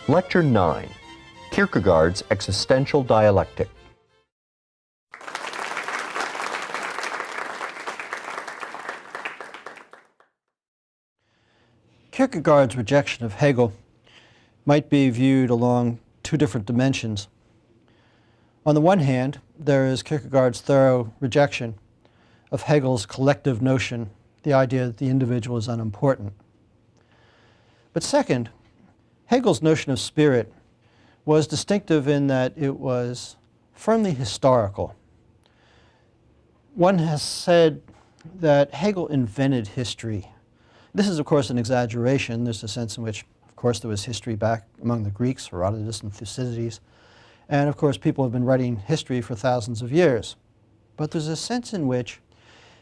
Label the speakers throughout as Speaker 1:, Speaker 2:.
Speaker 1: Lecture 9, Kierkegaard's Existential Dialectic.
Speaker 2: Kierkegaard's rejection of Hegel might be viewed along two different dimensions. On the one hand, there is Kierkegaard's thorough rejection of Hegel's collective notion, the idea that the individual is unimportant. But second, Hegel's notion of spirit was distinctive in that it was firmly historical. One has said that Hegel invented history. This is, of course, an exaggeration. There's a sense in which, of course, there was history back among the Greeks, Herodotus and Thucydides. And, of course, people have been writing history for thousands of years. But there's a sense in which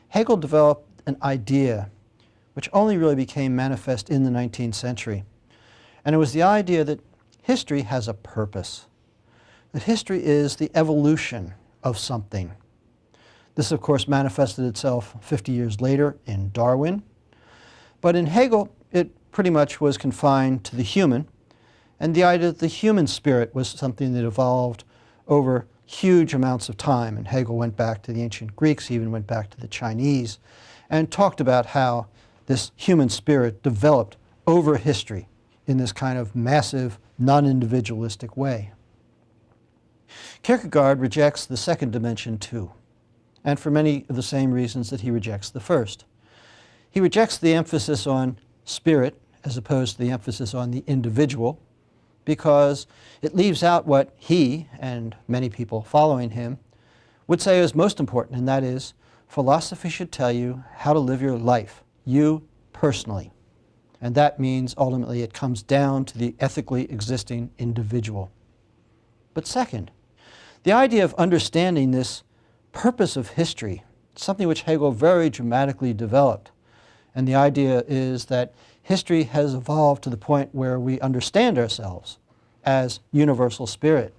Speaker 2: Hegel developed an idea which only really became manifest in the 19th century. And it was the idea that history has a purpose, that history is the evolution of something. This, of course, manifested itself 50 years later in Darwin. But in Hegel, it pretty much was confined to the human, and the idea that the human spirit was something that evolved over huge amounts of time. And Hegel went back to the ancient Greeks, he even went back to the Chinese, and talked about how this human spirit developed over history in this kind of massive, non-individualistic way. Kierkegaard rejects the second dimension too, and for many of the same reasons that he rejects the first. He rejects the emphasis on spirit as opposed to the emphasis on the individual, because it leaves out what he, and many people following him, would say is most important, and that is, philosophy should tell you how to live your life, you personally. And that means ultimately it comes down to the ethically existing individual. But second, the idea of understanding this purpose of history, something which Hegel very dramatically developed. And the idea is that history has evolved to the point where we understand ourselves as universal spirit.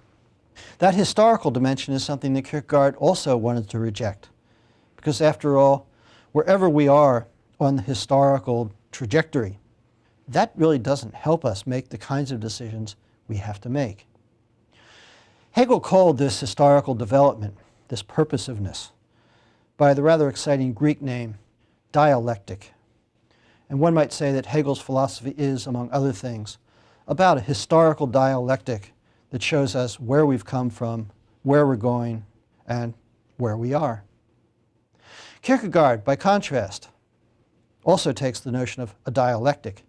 Speaker 2: That historical dimension is something that Kierkegaard also wanted to reject. Because after all, wherever we are on the historical trajectory, that really doesn't help us make the kinds of decisions we have to make. Hegel called this historical development, this purposiveness, by the rather exciting Greek name, Dialectic. And one might say that Hegel's philosophy is, among other things, about a historical dialectic that shows us where we've come from, where we're going, and where we are. Kierkegaard, by contrast, also takes the notion of a dialectic,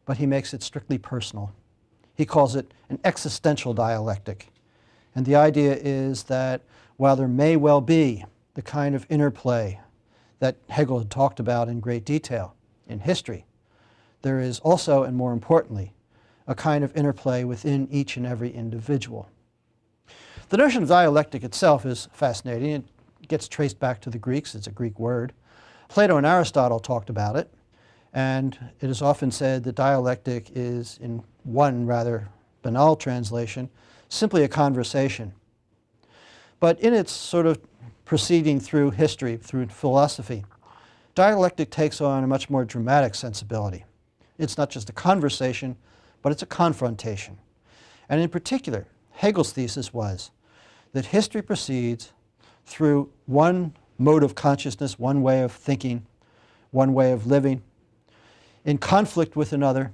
Speaker 2: but he makes it strictly personal. He calls it an existential dialectic. And the idea is that while there may well be the kind of interplay that Hegel had talked about in great detail in history, there is also, and more importantly, a kind of interplay within each and every individual. The notion of dialectic itself is fascinating. It gets traced back to the Greeks. It's a Greek word. Plato and Aristotle talked about it, and it is often said that dialectic is, in one rather banal translation, simply a conversation. But in its sort of proceeding through history, through philosophy, dialectic takes on a much more dramatic sensibility. It's not just a conversation, but it's a confrontation. And in particular, Hegel's thesis was that history proceeds through one mode of consciousness, one way of thinking, one way of living, in conflict with another,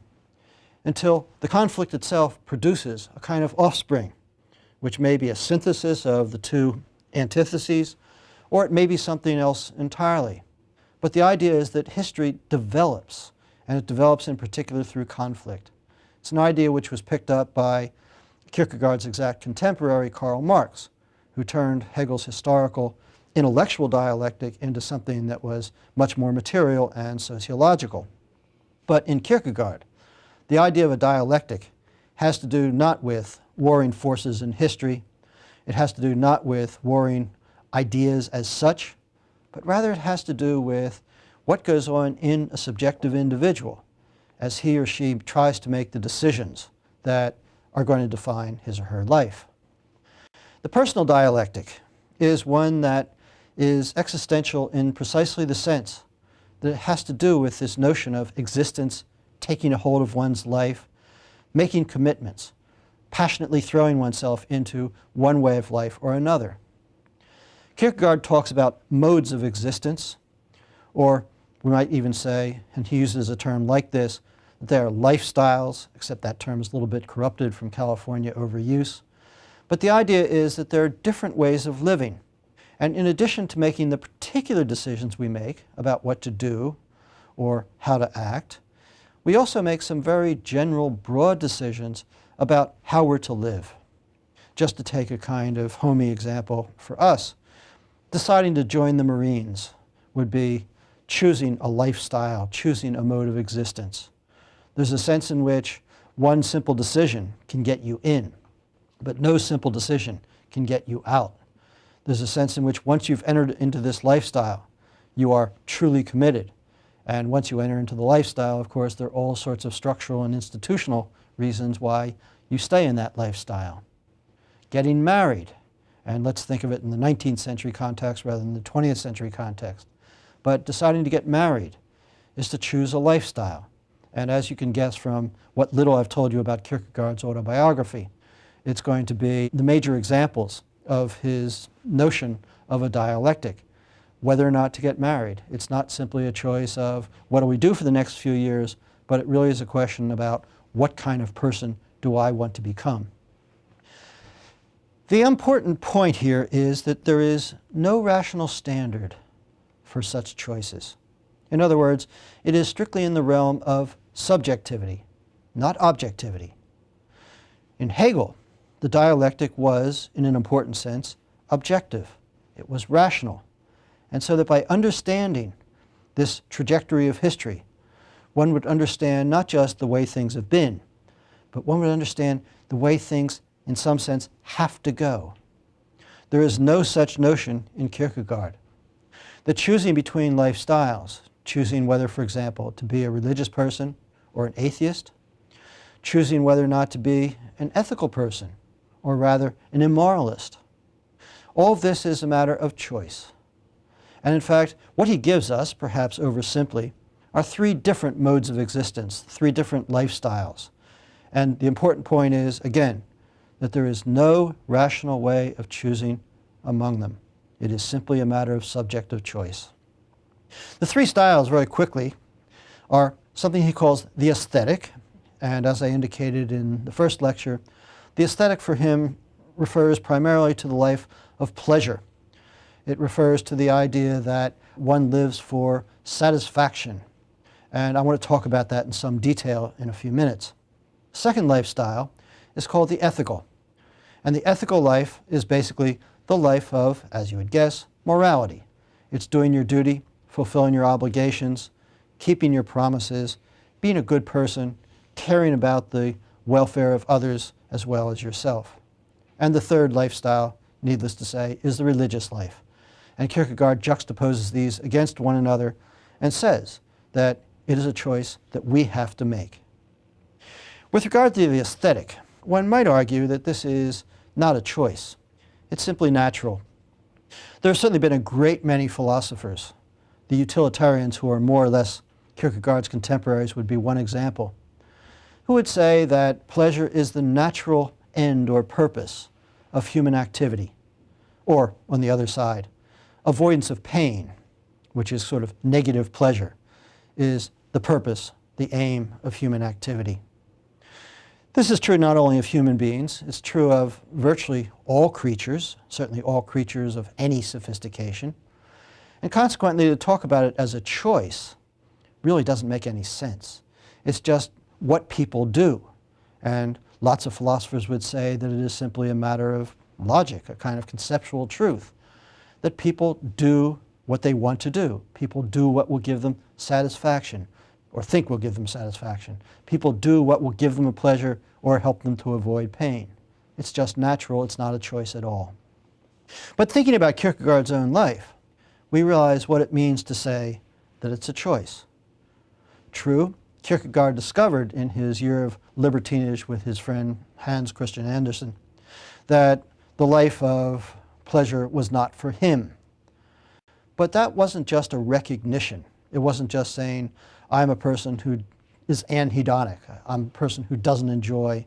Speaker 2: until the conflict itself produces a kind of offspring, which may be a synthesis of the two antitheses, or it may be something else entirely. But the idea is that history develops, and it develops in particular through conflict. It's an idea which was picked up by Kierkegaard's exact contemporary, Karl Marx, who turned Hegel's historical intellectual dialectic into something that was much more material and sociological. But in Kierkegaard, the idea of a dialectic has to do not with warring forces in history, it has to do not with warring ideas as such, but rather it has to do with what goes on in a subjective individual as he or she tries to make the decisions that are going to define his or her life. The personal dialectic is one that is existential in precisely the sense that it has to do with this notion of existence taking a hold of one's life, making commitments, passionately throwing oneself into one way of life or another. Kierkegaard talks about modes of existence, or we might even say, and he uses a term like this, that they are lifestyles, except that term is a little bit corrupted from California overuse. But the idea is that there are different ways of living. And in addition to making the particular decisions we make about what to do or how to act, we also make some very general, broad decisions about how we're to live. Just to take a kind of homey example for us, deciding to join the Marines would be choosing a lifestyle, choosing a mode of existence. There's a sense in which one simple decision can get you in, but no simple decision can get you out. There's a sense in which once you've entered into this lifestyle, you are truly committed. And once you enter into the lifestyle, of course, there are all sorts of structural and institutional reasons why you stay in that lifestyle. Getting married, and let's think of it in the 19th century context rather than the 20th century context. But deciding to get married is to choose a lifestyle. And as you can guess from what little I've told you about Kierkegaard's autobiography, it's going to be the major examples of his notion of a dialectic, whether or not to get married. It's not simply a choice of what do we do for the next few years, but it really is a question about what kind of person do I want to become. The important point here is that there is no rational standard for such choices. In other words, it is strictly in the realm of subjectivity, not objectivity. In Hegel, the dialectic was, in an important sense, objective. It was rational. And so that by understanding this trajectory of history, one would understand not just the way things have been, but one would understand the way things, in some sense, have to go. There is no such notion in Kierkegaard. The choosing between lifestyles, choosing whether, for example, to be a religious person or an atheist, choosing whether or not to be an ethical person, or rather an immoralist. All of this is a matter of choice. And in fact, what he gives us, perhaps oversimply, are three different modes of existence, three different lifestyles. And the important point is, again, that there is no rational way of choosing among them. It is simply a matter of subjective choice. The three styles, very quickly, are something he calls the aesthetic. And as I indicated in the first lecture, the aesthetic for him refers primarily to the life of pleasure. It refers to the idea that one lives for satisfaction. And I want to talk about that in some detail in a few minutes. Second lifestyle is called the ethical. And the ethical life is basically the life of, as you would guess, morality. It's doing your duty, fulfilling your obligations, keeping your promises, being a good person, caring about the welfare of others as well as yourself. And the third lifestyle, needless to say, is the religious life. And Kierkegaard juxtaposes these against one another and says that it is a choice that we have to make. With regard to the aesthetic, one might argue that this is not a choice. It's simply natural. There have certainly been a great many philosophers. The utilitarians, who are more or less Kierkegaard's contemporaries, would be one example, who would say that pleasure is the natural end or purpose of human activity. Or, on the other side, avoidance of pain, which is sort of negative pleasure, is the purpose, the aim of human activity. This is true not only of human beings, it's true of virtually all creatures, certainly all creatures of any sophistication. And consequently, to talk about it as a choice really doesn't make any sense. It's just what people do. And lots of philosophers would say that it is simply a matter of logic, a kind of conceptual truth, that people do what they want to do. People do what will give them satisfaction, or think will give them satisfaction. People do what will give them a pleasure or help them to avoid pain. It's just natural. It's not a choice at all. But thinking about Kierkegaard's own life, we realize what it means to say that it's a choice. True, Kierkegaard discovered in his year of libertinage with his friend Hans Christian Andersen that the life of pleasure was not for him. But that wasn't just a recognition. It wasn't just saying, I'm a person who is anhedonic. I'm a person who doesn't enjoy